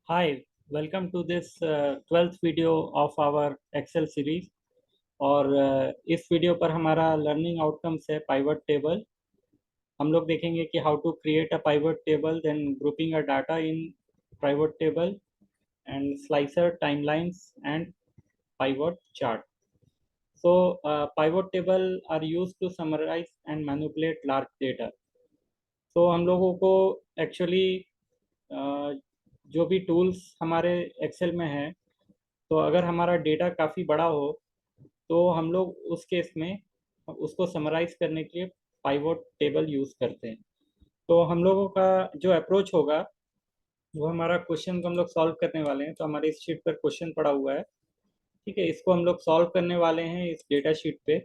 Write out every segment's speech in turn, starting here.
Hi, welcome to this 12th video of our Excel series। और इस video पर हमारा लर्निंग आउटकम्स है पाइवट टेबल। हम लोग देखेंगे कि how to create a pivot table, then grouping a data in pivot table and slicer, timelines and pivot chart. So pivot table are used to summarize and manipulate large data। तो हम लोगों को actually जो भी tools हमारे Excel में हैं, तो अगर हमारा डेटा काफ़ी बड़ा हो तो हम लोग उस केस में उसको समराइज करने के लिए पाइवट टेबल यूज़ करते हैं। तो हम लोगों का जो अप्रोच होगा वो हमारा क्वेश्चन को हम लोग सॉल्व करने वाले हैं। तो हमारे इस शीट पर क्वेश्चन पड़ा हुआ है, ठीक है। इसको हम लोग सॉल्व करने वाले हैं इस डेटा शीट पे।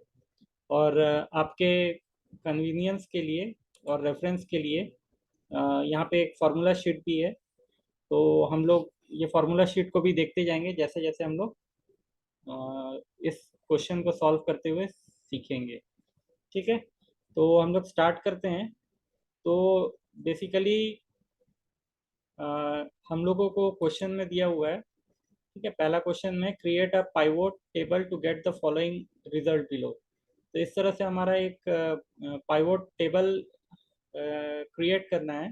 और आपके कन्वीनियंस के लिए और रेफरेंस के लिए यहाँ पे एक फार्मूला शीट भी है। तो हम लोग ये फार्मूला शीट को भी देखते जाएंगे जैसे जैसे हम लोग इस क्वेश्चन को सॉल्व करते हुए सीखेंगे, ठीक है। तो हम लोग स्टार्ट करते हैं। तो बेसिकली हम लोगों को क्वेश्चन में दिया हुआ है, ठीक है। पहला क्वेश्चन में create a pivot table to get the following result below. तो इस तरह से हमारा एक पाइवोट टेबल क्रिएट करना है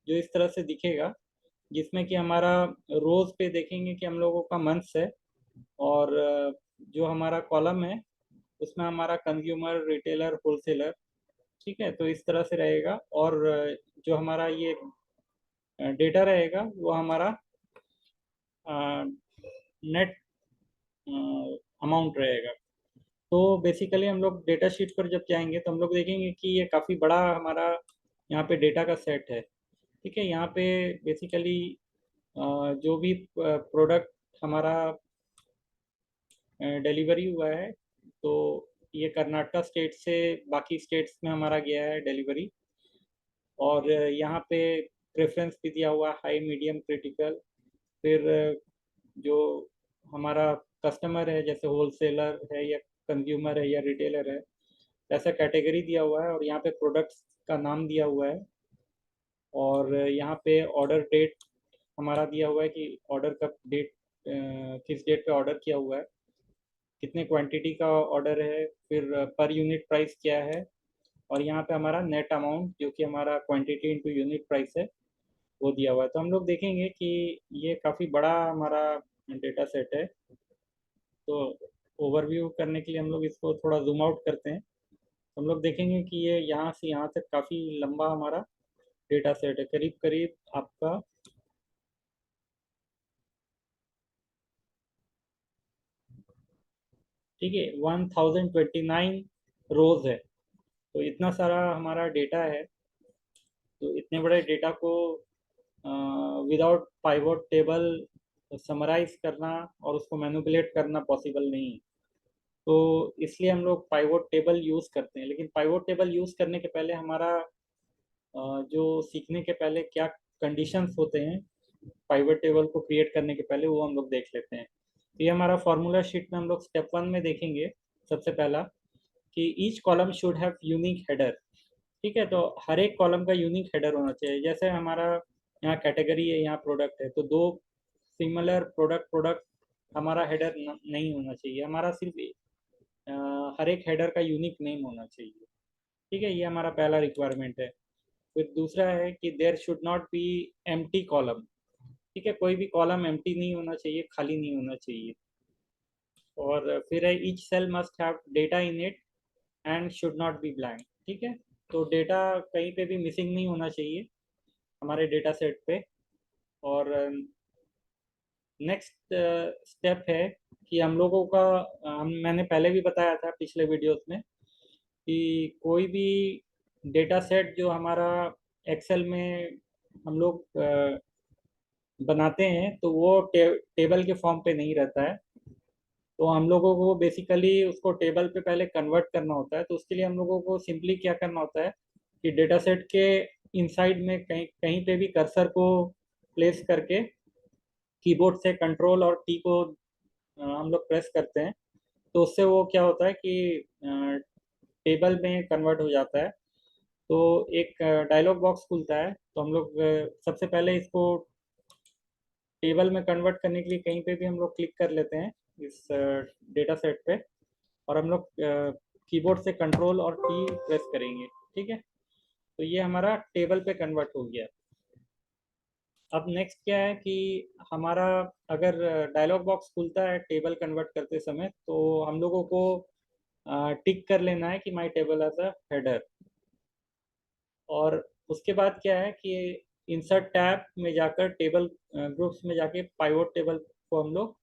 जो इस तरह से दिखेगा, जिसमें कि हमारा रोज पे देखेंगे कि हम लोगों का मंथ्स है, और जो हमारा कॉलम है उसमें हमारा कंज्यूमर, रिटेलर, होलसेलर, ठीक है। तो इस तरह से रहेगा। और जो हमारा ये डेटा रहेगा वो हमारा नेट अमाउंट रहेगा। तो बेसिकली हम लोग डेटा शीट पर जब जाएंगे तो हम लोग देखेंगे कि ये काफ़ी बड़ा हमारा यहाँ पे डेटा का सेट है, ठीक है। यहाँ पे बेसिकली जो भी प्रोडक्ट हमारा डिलीवरी हुआ है, तो ये कर्नाटका स्टेट से बाकी स्टेट्स में हमारा गया है डिलीवरी। और यहाँ पे प्रेफरेंस भी दिया हुआ, हाई, मीडियम, क्रिटिकल। फिर जो हमारा कस्टमर है, जैसे होलसेलर है या कंज्यूमर है या रिटेलर है, ऐसा कैटेगरी दिया हुआ है। और यहाँ पे प्रोडक्ट्स का नाम दिया हुआ है। और यहाँ पे ऑर्डर डेट हमारा दिया हुआ है कि ऑर्डर कब डेट, किस डेट पे ऑर्डर किया हुआ है, कितने क्वांटिटी का ऑर्डर है, फिर पर यूनिट प्राइस क्या है। और यहाँ पे हमारा नेट अमाउंट जो कि हमारा क्वांटिटी इंटू यूनिट प्राइस है वो दिया हुआ है। तो हम लोग देखेंगे कि ये काफ़ी बड़ा हमारा डेटा सेट है। तो ओवरव्यू करने के लिए हम लोग इसको थोड़ा जूम आउट करते हैं। तो हम लोग देखेंगे कि ये यहाँ से यहाँ तक काफ़ी लंबा हमारा डेटा सेट है, करीब करीब आपका 1029 रोज है। तो इतना सारा हमारा डेटा है। तो इतने बड़े डेटा को विदाउट पाइवोट टेबल समराइज करना और उसको मैनिपुलेट करना पॉसिबल नहीं है। तो इसलिए हम लोग पाइवोट टेबल यूज़ करते हैं। लेकिन पाइवोट टेबल यूज़ करने के पहले हमारा जो सीखने के पहले क्या कंडीशंस होते हैं पाइवट टेबल को क्रिएट करने के पहले, वो हम लोग देख लेते हैं। तो ये हमारा फॉर्मूला शीट में हम लोग स्टेप 1 में देखेंगे सबसे पहला कि each column should have unique header, ठीक है। तो हर एक कॉलम का यूनिक हेडर होना चाहिए। जैसे हमारा यहाँ कैटेगरी है, यहाँ प्रोडक्ट है, तो दो सिमिलर प्रोडक्ट प्रोडक्ट हमारा हेडर नहीं होना चाहिए। हमारा सिर्फ हर एक हेडर का यूनिक नेम होना चाहिए, ठीक है। ये हमारा पहला रिक्वायरमेंट है। फिर दूसरा है कि there should not be empty column, ठीक है। कोई भी कॉलम एम्प्टी नहीं होना चाहिए, खाली नहीं होना चाहिए। और फिर है each cell must have data in it and should not be blank, ठीक है। तो डेटा कहीं पे भी मिसिंग नहीं होना चाहिए हमारे डेटा सेट पे। और नेक्स्ट स्टेप है कि हम लोगों का मैंने पहले भी बताया था पिछले वीडियोस में कि कोई भी डेटा सेट जो हमारा एक्सेल में हम लोग बनाते हैं तो वो टेबल के फॉर्म पे नहीं रहता है। तो हम लोगों को बेसिकली उसको टेबल पे पहले कन्वर्ट करना होता है। तो उसके लिए हम लोगों को सिंपली क्या करना होता है कि डेटा सेट के इनसाइड में कहीं कहीं पे भी कर्सर को प्लेस करके कीबोर्ड से कंट्रोल और टी को हम लोग प्रेस करते हैं। तो उससे वो क्या होता है कि टेबल में कन्वर्ट हो जाता है। तो एक डायलॉग बॉक्स खुलता है। तो हम लोग सबसे पहले इसको टेबल में कन्वर्ट करने के लिए कहीं पे भी हम लोग क्लिक कर लेते हैं इस डेटा सेट पे, और हम लोग कीबोर्ड से कंट्रोल और टी प्रेस करेंगे। ठीक है, तो ये हमारा टेबल पे कन्वर्ट हो गया। अब नेक्स्ट क्या है कि हमारा अगर डायलॉग बॉक्स खुलता है टेबल कन्वर्ट करते समय, तो हम लोगों को टिक कर लेना है कि my table as a header. और उसके बाद क्या है कि इंसर्ट टैब में जाकर टेबल ग्रुप्स में जाके पाइवोट टेबल को हम लोग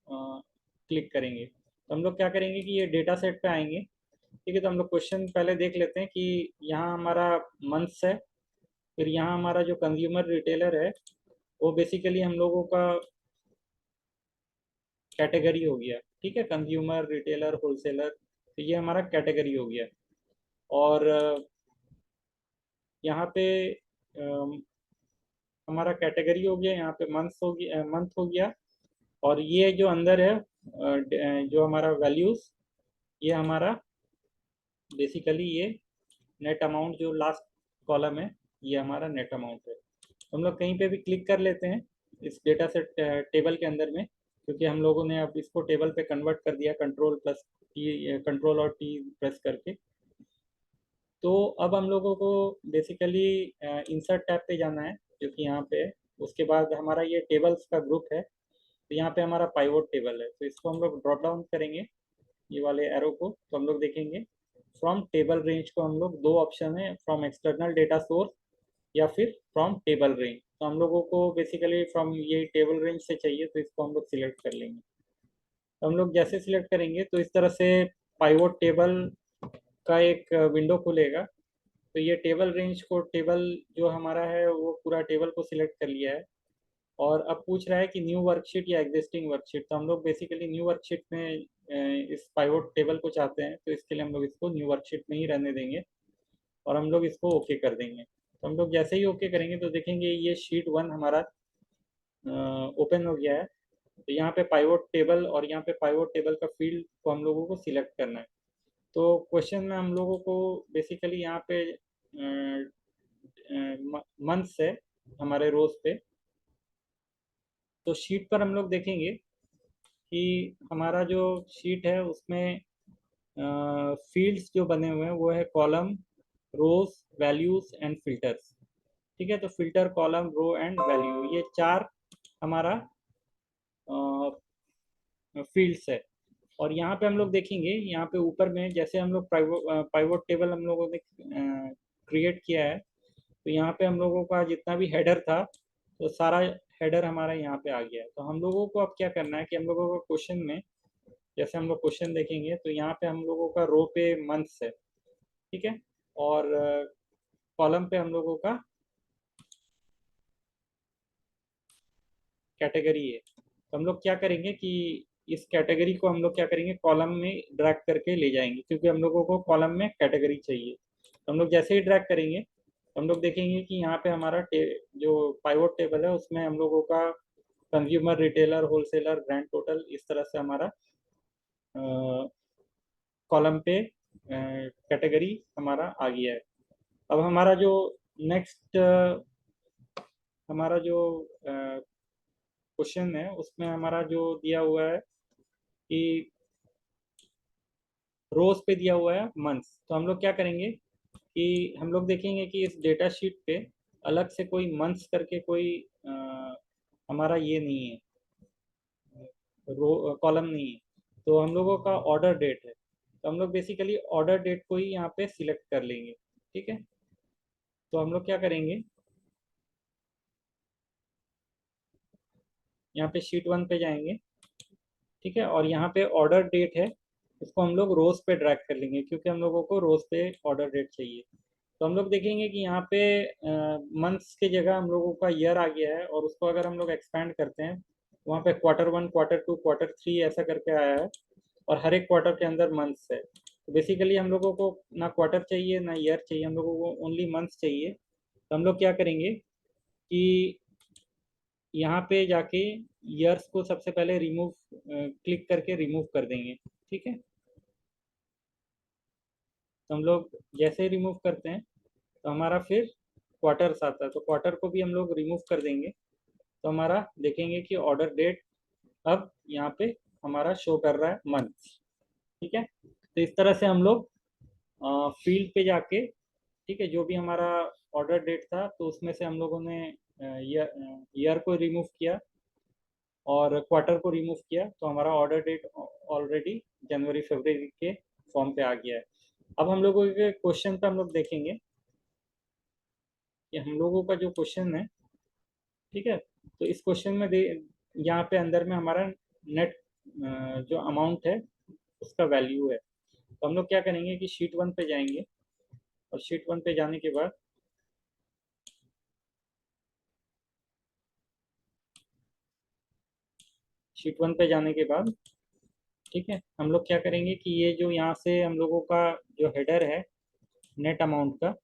क्लिक करेंगे। तो हम लोग क्या करेंगे कि ये डेटा सेट पे आएंगे। ठीक है, तो हम लोग क्वेश्चन पहले देख लेते हैं कि यहाँ हमारा मंथ्स है, फिर यहाँ हमारा जो कंज्यूमर रिटेलर है वो बेसिकली हम लोगों का कैटेगरी हो गया। ठीक है, कंज्यूमर रिटेलर होलसेलर, तो ये हमारा कैटेगरी हो गया। और यहाँ पे हमारा कैटेगरी हो गया, यहाँ पे मंथ्स हो गया, मंथ हो गया। और ये जो अंदर है जो हमारा वैल्यूज, ये हमारा बेसिकली ये नेट अमाउंट जो लास्ट कॉलम है, ये हमारा नेट अमाउंट है। हम लोग कहीं पे भी क्लिक कर लेते हैं इस डेटा सेट टेबल के अंदर में, क्योंकि हम लोगों ने अब इसको टेबल पे कन्वर्ट कर दिया कंट्रोल प्लस टी, कंट्रोल और टी प्रेस करके। तो अब हम लोगों को बेसिकली इंसर्ट टैब पे जाना है जो कि यहाँ पे है। उसके बाद हमारा ये टेबल्स का ग्रुप है, तो यहाँ पे हमारा पाइवोट टेबल है, तो इसको हम लोग ड्रॉप डाउन करेंगे ये वाले एरो को, तो हम लोग देखेंगे फ्रॉम टेबल रेंज को हम लोग दो ऑप्शन है, फ्रॉम एक्सटर्नल डेटा सोर्स या फिर फ्रॉम टेबल रेंज। तो हम लोगों को बेसिकली फ्रॉम ये टेबल रेंज से चाहिए, तो इसको हम लोग सिलेक्ट कर लेंगे। तो हम लोग जैसे सिलेक्ट करेंगे तो इस तरह से पाइवोट टेबल का एक विंडो खुलेगा। तो ये टेबल रेंज को, टेबल जो हमारा है वो पूरा टेबल को सिलेक्ट कर लिया है। और अब पूछ रहा है कि न्यू वर्कशीट या एग्जिस्टिंग वर्कशीट, तो हम लोग बेसिकली न्यू वर्कशीट में इस पाइवोट टेबल को चाहते हैं, तो इसके लिए हम लोग इसको न्यू वर्कशीट में ही रहने देंगे और हम लोग इसको ओके कर देंगे। तो हम लोग जैसे ही ओके करेंगे तो देखेंगे ये शीट 1 हमारा ओपन हो गया है। तो यहाँ पे पाइवोट टेबल और यहाँ पे पाइवोट टेबल का फील्ड को हम लोगों को सिलेक्ट करना है। तो क्वेश्चन में हम लोगों को बेसिकली यहाँ पे मंथ्स है हमारे रोज पे। तो शीट पर हम लोग देखेंगे कि हमारा जो शीट है उसमें फील्ड्स जो बने हुए हैं वो है column, rows, values and filters. ठीक है, तो filter, column, row and value, ये चार हमारा फील्ड्स है। और यहाँ पे हम लोग देखेंगे, यहाँ पे ऊपर में जैसे हम लोग पाइवोट टेबल हम लोगों ने क्रिएट किया है, तो यहाँ पे हम लोगों का जितना भी हेडर था तो सारा हेडर हमारा यहाँ पे आ गया है। तो हम लोगों को अब क्या करना है कि हम लोगों को क्वेश्चन में, जैसे हम लोग क्वेश्चन देखेंगे तो यहाँ पे हम लोगों का रो पे मंथ्स है। ठीक है, और कॉलम पे हम लोगों का कैटेगरी है। तो हम लोग क्या करेंगे कि इस कैटेगरी को हम लोग क्या करेंगे, कॉलम में ड्रैग करके ले जाएंगे, क्योंकि हम लोगों को कॉलम में कैटेगरी चाहिए। तो हम लोग जैसे ही ड्रैग करेंगे तो हम लोग देखेंगे कि यहाँ पे हमारा जो पाइवोट टेबल है उसमें हम लोगों का consumer, retailer, wholesaler, grand total, इस तरह से हमारा कॉलम पे कैटेगरी हमारा आ गया है। अब हमारा जो नेक्स्ट हमारा जो क्वेश्चन है उसमें हमारा जो दिया हुआ है कि रोज पे दिया हुआ है मंथ्स, तो हम लोग क्या करेंगे कि हम लोग देखेंगे कि इस डेटा शीट पे अलग से कोई मंथ्स करके कोई हमारा ये नहीं है, रो कॉलम नहीं है। तो हम लोगों का ऑर्डर डेट है, तो हम लोग बेसिकली ऑर्डर डेट को ही यहाँ पे सिलेक्ट कर लेंगे। ठीक है, तो हम लोग क्या करेंगे, यहाँ पे शीट 1 पे जाएंगे। ठीक है, और यहाँ पे ऑर्डर डेट है, उसको हम लोग रोज पे ड्रैग कर लेंगे, क्योंकि हम लोगों को रोज पे ऑर्डर डेट चाहिए। तो हम लोग देखेंगे कि यहाँ पे मंथ्स की जगह हम लोगों का ईयर आ गया है, और उसको अगर हम लोग एक्सपेंड करते हैं, वहाँ पे Q1, Q2, Q3 ऐसा करके आया है, और हर एक क्वार्टर के अंदर मंथ्स है। तो बेसिकली हम लोगों को ना क्वार्टर चाहिए ना ईयर चाहिए, हम लोगों को ओनली मंथ्स चाहिए। तो हम लोग क्या करेंगे कि यहाँ पे जाके ईयर्स को सबसे पहले रिमूव, क्लिक करके रिमूव कर देंगे। ठीक है, तो हम लोग जैसे ही रिमूव करते हैं तो हमारा फिर क्वार्टर्स आता है, तो क्वार्टर को भी हम लोग रिमूव कर देंगे। तो हमारा देखेंगे कि ऑर्डर डेट अब यहाँ पे हमारा शो कर रहा है मंथ। ठीक है, तो इस तरह से हम लोग फील्ड पे जाके, ठीक है, जो भी हमारा ऑर्डर डेट था तो उसमें से हम लोगों ने ईयर को रिमूव किया और क्वार्टर को रिमूव किया, तो हमारा ऑर्डर डेट ऑलरेडी जनवरी फरवरी के फॉर्म पे आ गया है। अब हम लोगों के क्वेश्चन पे हम लोग देखेंगे कि हम लोगों का जो क्वेश्चन है, ठीक है, तो इस क्वेश्चन में यहाँ पे अंदर में हमारा नेट जो अमाउंट है उसका वैल्यू है। तो हम लोग क्या करेंगे कि शीट 1 पे जाएंगे और शीट 1 पे जाने के बाद शीट 1 पे जाने के बाद, ठीक है, हम लोग क्या करेंगे कि ये जो यहाँ से हम लोगों का जो हेडर है नेट अमाउंट का,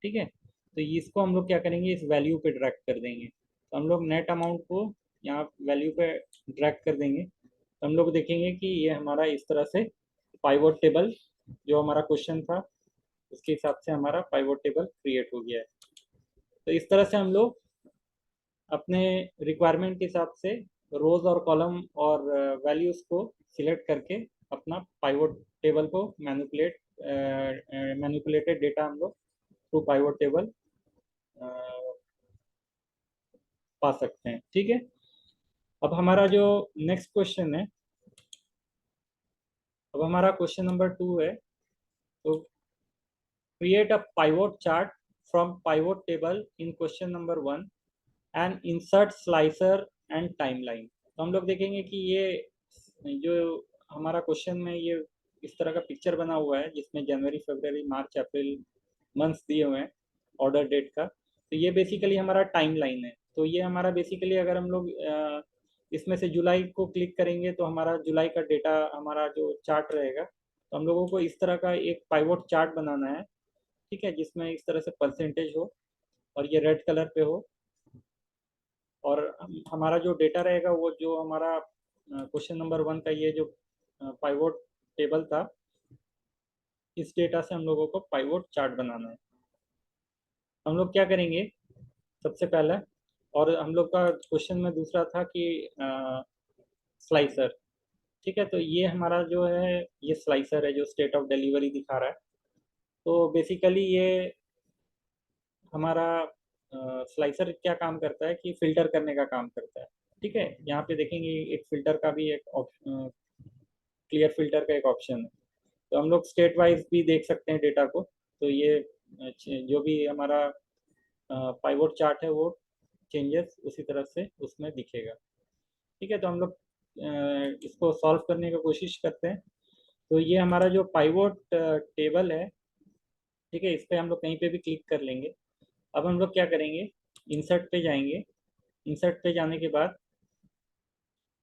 ठीक है, तो इसको हम लोग क्या करेंगे, इस वैल्यू पे ड्रैग कर देंगे। तो हम लोग नेट अमाउंट को यहाँ वैल्यू पे ड्रैग कर देंगे, तो हम लोग देखेंगे कि ये हमारा इस तरह से पाइवोट टेबल, जो हमारा क्वेश्चन था उसके हिसाब से हमारा पाइवोट टेबल क्रिएट हो गया है। तो इस तरह से हम लोग अपने रिक्वायरमेंट के हिसाब से रोज और कॉलम और वैल्यूज को सिलेक्ट करके अपना पाइवोट टेबल को मैनिपुलेटेड डेटा हम लोग थ्रू पाइवोट टेबल पा सकते हैं। ठीक है, अब हमारा जो नेक्स्ट क्वेश्चन है, अब हमारा क्वेश्चन नंबर 2 है। तो create a pivot chart from pivot table in question number 1 and insert slicer and timeline. तो हम लोग देखेंगे कि ये जो हमारा क्वेश्चन में ये इस तरह का पिक्चर बना हुआ है जिसमें जनवरी फरवरी मार्च अप्रैल मंथ्स दिए हुए हैं ऑर्डर डेट का। तो ये बेसिकली हमारा टाइम लाइन है। तो ये हमारा बेसिकली अगर हम लोग इसमें से जुलाई को क्लिक करेंगे तो हमारा जुलाई का डेटा हमारा जो चार्ट रहेगा। तो हम लोगों को इस तरह का एक पाइवोट चार्ट बनाना है, ठीक है, जिसमें इस तरह से परसेंटेज हो और ये रेड कलर पे हो, और हमारा जो डेटा रहेगा वो जो हमारा क्वेश्चन नंबर 1 का ये जो पाइवोट टेबल था, इस डेटा से हम लोगों को पाइवोट चार्ट बनाना है। हम लोग क्या करेंगे सबसे पहले, और हम लोग का क्वेश्चन में दूसरा था कि स्लाइसर, ठीक है, तो ये हमारा जो है ये स्लाइसर है जो स्टेट ऑफ डिलीवरी दिखा रहा है। तो बेसिकली ये हमारा स्लाइसर क्या काम करता है कि फिल्टर करने का काम करता है। ठीक है, यहाँ पे देखेंगे एक फिल्टर का भी एक क्लियर फिल्टर का एक ऑप्शन है। तो हम लोग स्टेट वाइज भी देख सकते हैं डेटा को। तो ये जो भी हमारा पाइवोट चार्ट है वो चेंजेस उसी तरह से उसमें दिखेगा। ठीक है, तो हम लोग इसको सॉल्व करने की कोशिश करते हैं। तो ये हमारा जो पाइवोट टेबल है, ठीक है, इस पर हम लोग कहीं पे भी क्लिक कर लेंगे। अब हम लोग क्या करेंगे, इंसर्ट पे जाएंगे। इंसर्ट पे जाने के बाद,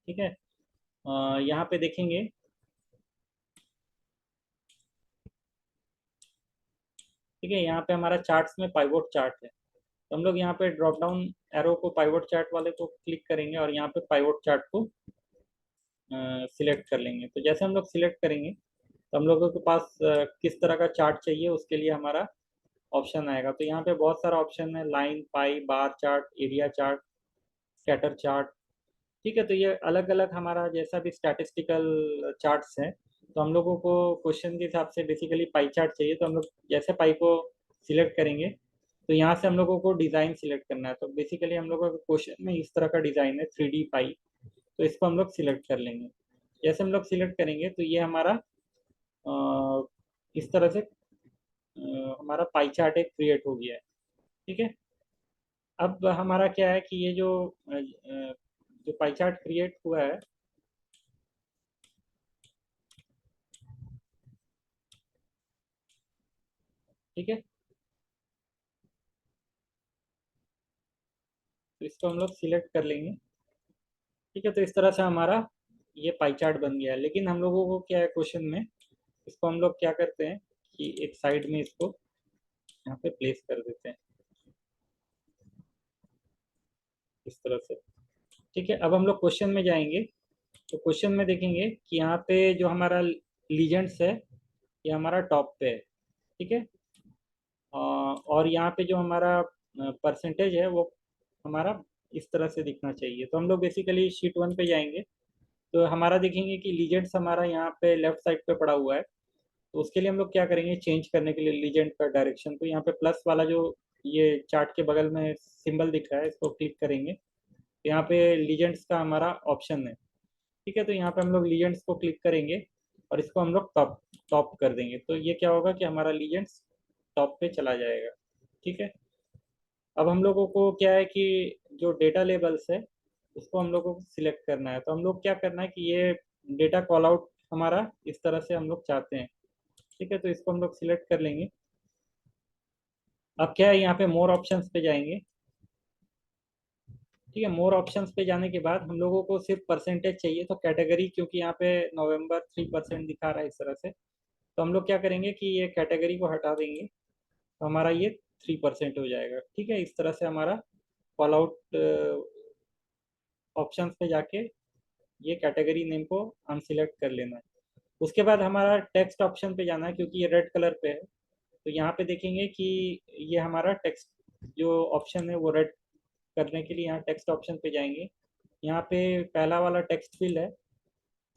ठीक है, यहाँ पे देखेंगे, ठीक है, यहाँ पे हमारा चार्ट्स में पाइवोट चार्ट है। तो हम लोग यहाँ पे ड्रॉप डाउन एरो को पाइवोट चार्ट वाले को क्लिक करेंगे और यहाँ पे पाइवोट चार्ट को सिलेक्ट कर लेंगे। तो जैसे हम लोग सिलेक्ट करेंगे तो हम लोगों के पास किस तरह का चार्ट चाहिए उसके लिए हमारा ऑप्शन आएगा। तो यहाँ पे बहुत सारा ऑप्शन है, line, pie, bar chart, area chart, scatter chart. ठीक है, तो ये अलग अलग हमारा जैसा भी स्टैटिस्टिकल चार्ट्स हैं। तो हम लोगों को क्वेश्चन के हिसाब से बेसिकली पाई चार्ट चाहिए। तो हम लोग जैसे पाई को सिलेक्ट करेंगे तो यहाँ से हम लोगों को डिज़ाइन सिलेक्ट करना है। तो बेसिकली हम लोगों का क्वेश्चन में इस तरह का डिज़ाइन है 3D पाई। तो इसको हम लोग सिलेक्ट कर लेंगे। जैसे हम लोग सिलेक्ट करेंगे तो ये हमारा इस तरह से हमारा पाई चार्ट एक क्रिएट हो गया है। ठीक है, अब हमारा क्या है कि ये जो पाई चार्ट क्रिएट हुआ है, ठीक है, तो इसको हम लोग सिलेक्ट कर लेंगे। ठीक है, तो इस तरह से हमारा ये पाई चार्ट बन गया है। लेकिन हम लोगों को क्या है क्वेश्चन में, इसको हम लोग क्या करते हैं कि एक साइड में इसको यहाँ पे प्लेस कर देते हैं इस तरह से। ठीक है, अब हम लोग क्वेश्चन में जाएंगे। तो क्वेश्चन में देखेंगे कि यहाँ पे जो हमारा लीजेंड्स है ये हमारा टॉप पे है। ठीक है, और यहाँ पे जो हमारा परसेंटेज है वो हमारा इस तरह से दिखना चाहिए। तो हम लोग बेसिकली शीट 1 पे जाएंगे, तो हमारा देखेंगे कि लीजेंड्स हमारा यहाँ पे लेफ्ट साइड पे पड़ा हुआ है। तो उसके लिए हम लोग क्या करेंगे, चेंज करने के लिए लीजेंड का डायरेक्शन, तो यहाँ पे प्लस वाला जो ये चार्ट के बगल में सिंबल दिख रहा है, इसको क्लिक करेंगे। तो यहाँ पे लीजेंड्स का हमारा ऑप्शन है, ठीक है। तो यहाँ पे हम लोग लीजेंड्स को क्लिक करेंगे और इसको हम लोग टॉप टॉप कर देंगे। तो ये क्या होगा कि हमारा लीजेंड्स टॉप पे चला जाएगा, ठीक है। अब हम लोगों को क्या है कि जो डेटा लेबल्स है उसको हम लोगों को सिलेक्ट करना है। तो हम लोग क्या करना है कि ये डेटा कॉल आउट हमारा इस तरह से हम लोग चाहते हैं, ठीक है। तो इसको हम लोग सिलेक्ट कर लेंगे। अब क्या है, यहाँ पे मोर ऑप्शंस पे जाएंगे, ठीक है। मोर ऑप्शंस पे जाने के बाद हम लोगों को सिर्फ परसेंटेज चाहिए, तो कैटेगरी, क्योंकि यहाँ पे नवंबर 3% दिखा रहा है इस तरह से, तो हम लोग क्या करेंगे कि ये कैटेगरी को हटा देंगे, तो हमारा ये 3% हो जाएगा, ठीक है। इस तरह से हमारा कॉल आउट ऑप्शंस पे जाके ये कैटेगरी नेम को अनसिलेक्ट कर लेना है। उसके बाद हमारा टेक्स्ट ऑप्शन पे जाना है, क्योंकि ये रेड कलर पे है। तो यहाँ पे देखेंगे कि ये हमारा टेक्स्ट जो ऑप्शन है वो रेड करने के लिए यहाँ टेक्स्ट ऑप्शन पे जाएंगे। यहाँ पे पहला वाला टेक्स्ट फिल है,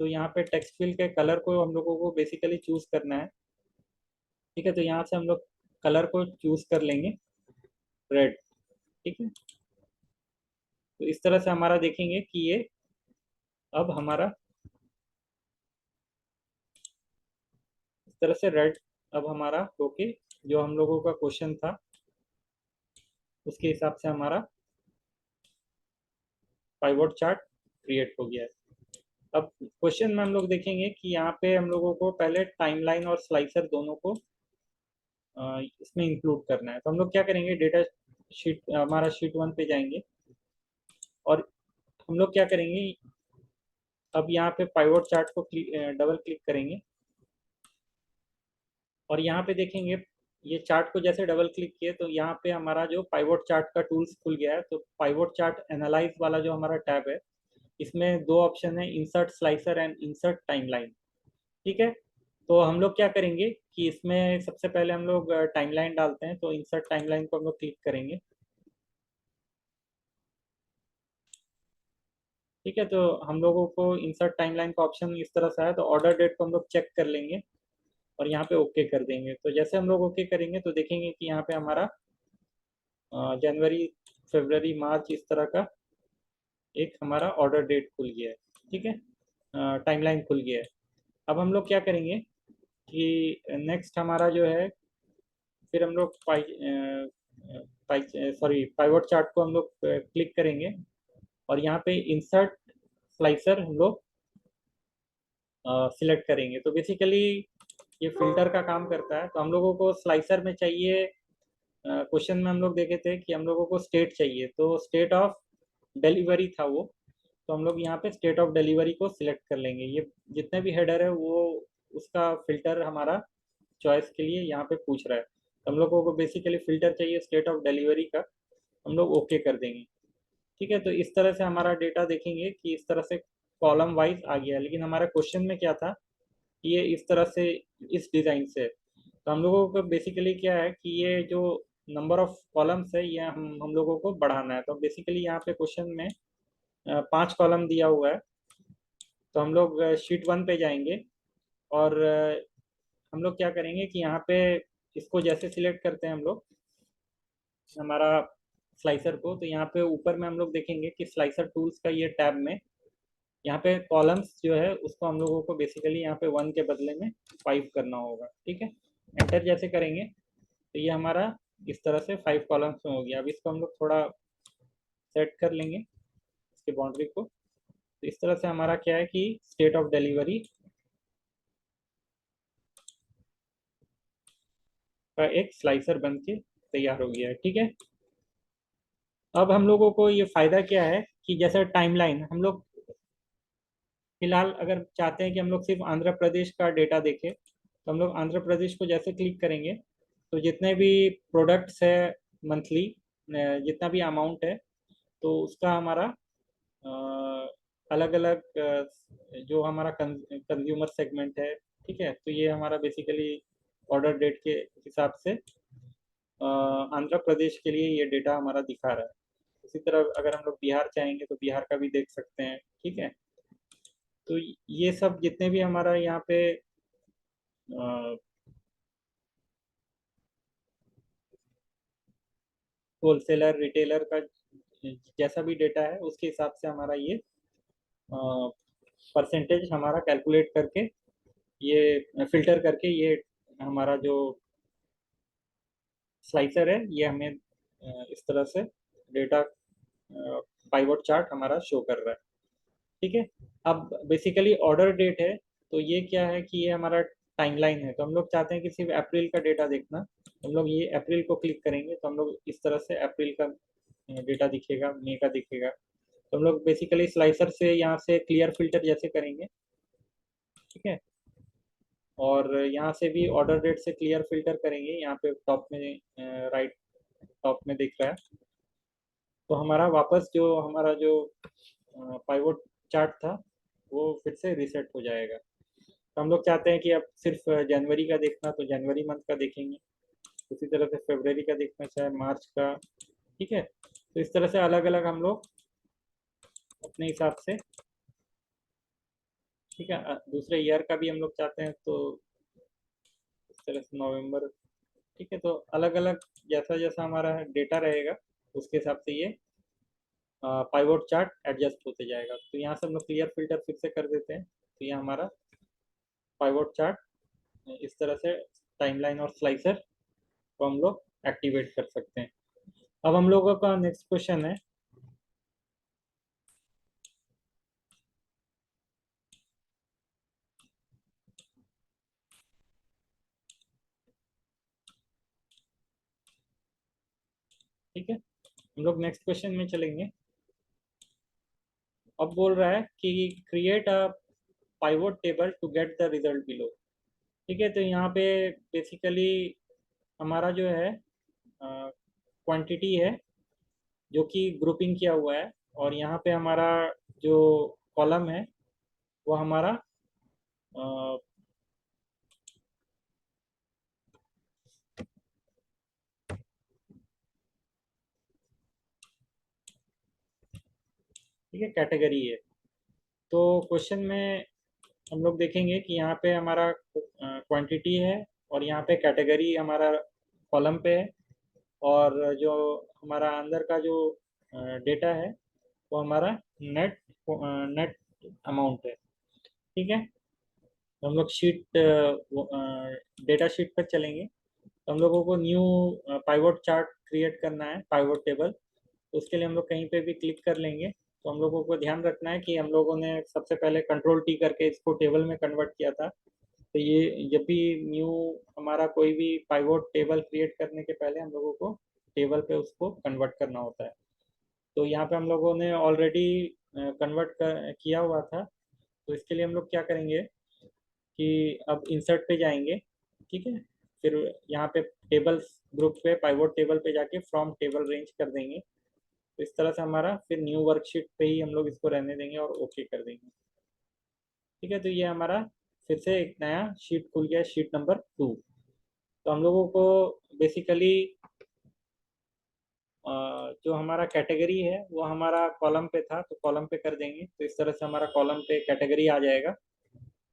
तो यहाँ पे टेक्स्ट फिल के कलर को हम लोगों को बेसिकली चूज करना है, ठीक है। तो यहाँ से हम लोग कलर को चूज कर लेंगे रेड, ठीक है। तो इस तरह से हमारा देखेंगे कि ये अब हमारा इस तरह से रेड अब हमारा होके जो हम लोगों का क्वेश्चन था उसके हिसाब से हमारा पाइवोट चार्ट क्रिएट हो गया है। अब क्वेश्चन में हम लोग देखेंगे कि यहाँ पे हम लोगों को पहले टाइमलाइन और स्लाइसर दोनों को इसमें इंक्लूड करना है। तो हम लोग क्या करेंगे, डेटा शीट हमारा शीट 1 पे जाएंगे और हम लोग क्या करेंगे, अब यहाँ पे पाइवोट चार्ट को डबल क्लिक करेंगे और यहाँ पे देखेंगे ये चार्ट को जैसे डबल क्लिक किए तो यहाँ पे हमारा जो पाइवोट चार्ट का टूल्स खुल गया है। तो पाइवोट चार्ट एनालाइज वाला जो हमारा टैब है, इसमें दो ऑप्शन है, insert slicer and insert timeline, ठीक है। तो हम लोग क्या करेंगे कि इसमें सबसे पहले हम लोग टाइमलाइन डालते हैं, तो इंसर्ट टाइमलाइन को हम लोग क्लिक करेंगे, ठीक है। तो हम लोगों को इंसर्ट टाइमलाइन का ऑप्शन इस तरह से है, तो ऑर्डर डेट को हम लोग चेक कर लेंगे और यहाँ पे ओके कर देंगे। तो जैसे हम लोग ओके करेंगे तो देखेंगे कि यहाँ पे हमारा जनवरी, फरवरी, मार्च इस तरह का एक हमारा ऑर्डर डेट खुल गया है, ठीक है। टाइमलाइन खुल गया है। अब हम लोग क्या करेंगे कि नेक्स्ट हमारा जो है, फिर हम लोग पाई सॉरी पाइवोट चार्ट को हम लोग क्लिक करेंगे और यहाँ पे इंसर्ट स्लाइसर हम लोग सिलेक्ट करेंगे। तो बेसिकली ये फिल्टर का काम करता है। तो हम लोगों को स्लाइसर में चाहिए, क्वेश्चन में हम लोग देखे थे कि हम लोगों को स्टेट चाहिए, तो स्टेट ऑफ डिलीवरी था वो। तो हम लोग यहाँ पे स्टेट ऑफ डिलीवरी को सिलेक्ट कर लेंगे। ये जितने भी हेडर है वो उसका फिल्टर हमारा चॉइस के लिए यहाँ पे पूछ रहा है। तो हम लोगों को बेसिकली फिल्टर चाहिए स्टेट ऑफ डिलीवरी का, हम लोग ओके कर देंगे, ठीक है। तो इस तरह से हमारा डेटा देखेंगे कि इस तरह से कॉलम वाइज आ गया। लेकिन हमारा क्वेश्चन में क्या था कि ये इस तरह से इस डिज़ाइन से, तो हम लोगों को बेसिकली क्या है कि ये जो नंबर ऑफ कॉलम्स है ये हम लोगों को बढ़ाना है। तो बेसिकली यहाँ पे क्वेश्चन में 5 कॉलम दिया हुआ है। तो हम लोग शीट 1 पे जाएंगे और हम लोग क्या करेंगे कि यहाँ पे इसको जैसे सिलेक्ट करते हैं हम लोग हमारा स्लाइसर को, तो यहाँ पे ऊपर में हम लोग देखेंगे कि स्लाइसर टूल्स का ये टैब में यहाँ पे कॉलम्स जो है उसको हम लोगों को बेसिकली यहाँ पे 1 के बदले में 5 करना होगा, ठीक है। एंटर जैसे करेंगे तो ये हमारा इस तरह से 5 कॉलम्स में हो गया। अब इसको हम लोग थोड़ा सेट कर लेंगे इसके बाउंड्री को। तो इस तरह से हमारा क्या है कि स्टेट ऑफ डिलीवरी का एक स्लाइसर बन के तैयार हो गया है, ठीक है। अब हम लोगों को ये फायदा क्या है कि जैसे टाइमलाइन हम लोग फिलहाल अगर चाहते हैं कि हम लोग सिर्फ आंध्र प्रदेश का डेटा देखें, तो हम लोग आंध्र प्रदेश को जैसे क्लिक करेंगे तो जितने भी प्रोडक्ट्स है मंथली, जितना भी अमाउंट है, तो उसका हमारा अलग अलग जो हमारा कंज्यूमर सेगमेंट है, ठीक है। तो ये हमारा बेसिकली ऑर्डर डेट के हिसाब से आंध्र प्रदेश के लिए ये डेटा हमारा दिखा रहा है। उसी तरह अगर हम लोग बिहार चाहेंगे तो बिहार का भी देख सकते हैं। ठीक है, तो ये सब जितने भी हमारा यहाँ पे होलसेलर रिटेलर का जैसा भी डेटा है उसके हिसाब से हमारा ये परसेंटेज हमारा कैलकुलेट करके, ये फिल्टर करके, ये हमारा जो स्लाइसर है ये हमें इस तरह से डेटा पाइवट चार्ट हमारा शो कर रहा है। ठीक है, अब बेसिकली ऑर्डर डेट है, तो ये क्या है कि ये हमारा टाइमलाइन है। तो हम लोग चाहते हैं कि सिर्फ अप्रैल का डेटा देखना, हम लोग ये अप्रैल को क्लिक करेंगे तो हम लोग इस तरह से अप्रैल का डेटा दिखेगा, मई का दिखेगा। तो हम लोग बेसिकली स्लाइसर से यहाँ से क्लियर फिल्टर जैसे करेंगे। ठीक है, और यहाँ से भी ऑर्डर डेट से क्लियर फिल्टर करेंगे, यहाँ पे टॉप में राइट टॉप में दिख रहा है। तो हमारा वापस जो हमारा जो पाइवट चार्ट था वो फिर से रीसेट हो जाएगा। तो हम लोग चाहते हैं कि अब सिर्फ जनवरी का देखना तो जनवरी मंथ का देखेंगे, उसी तरह से फरवरी का देखना चाहे मार्च का। ठीक है, तो इस तरह से अलग अलग हम लोग अपने हिसाब से। ठीक है, दूसरे ईयर का भी हम लोग चाहते हैं तो इस तरह से नवंबर। ठीक है, तो अलग अलग जैसा जैसा हमारा डेटा रहेगा उसके हिसाब से ये पाइवट चार्ट एडजस्ट होते जाएगा। तो यहाँ से हम लोग क्लियर फिल्टर फिर से कर देते हैं, तो ये हमारा पाइवट चार्ट इस तरह से टाइमलाइन और स्लाइसर को हम लोग एक्टिवेट कर सकते हैं। अब हम लोगों का नेक्स्ट क्वेश्चन है, ठीक है, हम लोग नेक्स्ट क्वेश्चन में चलेंगे। अब बोल रहा है कि create a pivot table to get the result below. ठीक है, तो यहाँ पे बेसिकली हमारा जो है क्वांटिटी है जो कि ग्रुपिंग किया हुआ है, और यहाँ पे हमारा जो कॉलम है वो हमारा ठीक है कैटेगरी है। तो क्वेश्चन में हम लोग देखेंगे कि यहाँ पे हमारा क्वांटिटी है, और यहाँ पे कैटेगरी हमारा कॉलम पे है, और जो हमारा अंदर का जो डेटा है वो हमारा नेट नेट अमाउंट है। ठीक है, तो हम लोग शीट डेटा शीट पर चलेंगे। तो हम लोगों को न्यू पाइवट चार्ट क्रिएट करना है, पाइवट टेबल। तो उसके लिए हम लोग कहीं पे भी क्लिक कर लेंगे। तो हम लोगों को ध्यान रखना है कि हम लोगों ने सबसे पहले कंट्रोल टी करके इसको टेबल में कन्वर्ट किया था। तो ये जब भी न्यू हमारा कोई भी पाइवट टेबल क्रिएट करने के पहले हम लोगों को टेबल पे उसको कन्वर्ट करना होता है। तो यहाँ पे हम लोगों ने ऑलरेडी कन्वर्ट किया हुआ था। तो इसके लिए हम लोग क्या करेंगे कि अब इंसर्ट पे जाएंगे। ठीक है, फिर यहाँ पे टेबल्स ग्रुप पे पाइवट टेबल पे जाके फ्रॉम टेबल रेंज कर देंगे। तो इस तरह से हमारा फिर न्यू वर्कशीट पे ही हम लोग इसको रहने देंगे और ओके कर देंगे। ठीक है, तो ये हमारा फिर से एक नया शीट खुल गया, शीट नंबर 2। तो हम लोगों को बेसिकली जो हमारा कैटेगरी है वो हमारा कॉलम पे था, तो कॉलम पे कर देंगे। तो इस तरह से हमारा कॉलम पे कैटेगरी आ जाएगा।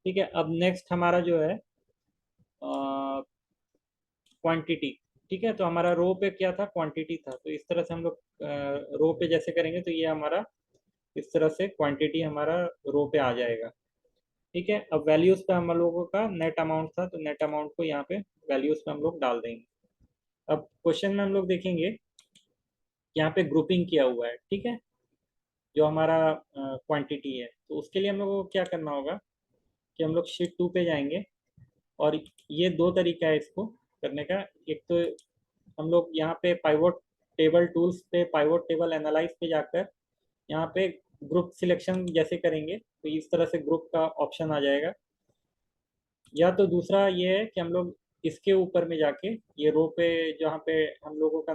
ठीक है, अब नेक्स्ट हमारा जो है क्वांटिटी। ठीक है, तो हमारा रो पे क्या था, क्वांटिटी था। तो इस तरह से हम लोग रो पे जैसे करेंगे तो ये हमारा इस तरह से क्वांटिटी हमारा रो पे आ जाएगा। ठीक है, अब वैल्यूज पे हम लोगों का नेट अमाउंट था, तो नेट अमाउंट को यहाँ पे वैल्यूज पे हम लोग डाल देंगे। अब क्वेश्चन में हम लोग देखेंगे यहाँ पे ग्रुपिंग किया हुआ है। ठीक है, जो हमारा क्वांटिटी है, तो उसके लिए हम लोगों को क्या करना होगा कि हम लोग शीट 2 पे जाएंगे। और ये दो तरीका है इसको करने का। एक तो हम लोग यहाँ पे पाइवट टेबल टूल्स पे पाइवट टेबल एनालाइज पे जाकर यहाँ पे ग्रुप सिलेक्शन जैसे करेंगे तो इस तरह से ग्रुप का ऑप्शन आ जाएगा। या तो दूसरा ये है कि हम लोग इसके ऊपर में जाके ये रो पे जहाँ पे हम लोगों का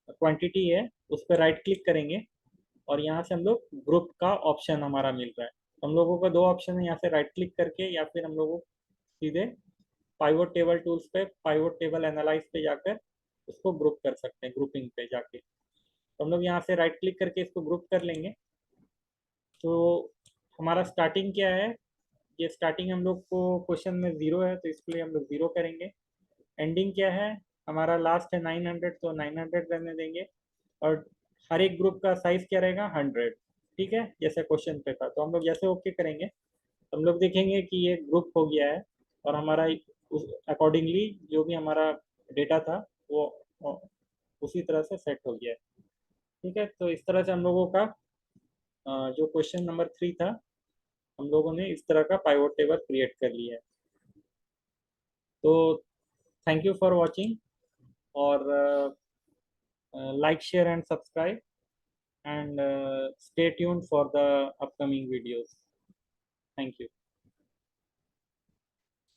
क्वांटिटी है उस पर राइट क्लिक करेंगे, और यहाँ से हम लोग ग्रुप का ऑप्शन हमारा मिल रहा है। हम लोगों का दो ऑप्शन है, यहाँ से राइट क्लिक करके या फिर हम लोगों को सीधे पाइवट टेबल टूल्स पे पाइवट टेबल एनालाइज पे जाकर उसको ग्रुप कर सकते हैं, ग्रुपिंग पे जाके। तो हम लोग यहाँ से राइट क्लिक करके इसको ग्रुप कर लेंगे। तो हमारा स्टार्टिंग क्या है, ये स्टार्टिंग हम लोग को क्वेश्चन में 0 है, तो इसके लिए हम लोग 0 करेंगे। एंडिंग क्या है, हमारा लास्ट है 900, तो 900 रहने देंगे। और हर एक ग्रुप का साइज क्या रहेगा, 100। ठीक है, जैसे क्वेश्चन पे था। तो हम लोग जैसे ओके करेंगे, हम लोग देखेंगे कि ये ग्रुप हो गया है और हमारा उस अकॉर्डिंगली जो भी हमारा डेटा था वो उसी तरह से सेट हो गया है। ठीक है, तो इस तरह से हम लोगों का जो क्वेश्चन नंबर 3 था, हम लोगों ने इस तरह का पाइवोट टेबल क्रिएट कर लिया है। तो थैंक यू फॉर वॉचिंग, और like, share and subscribe, and stay tuned for the upcoming videos. Thank you.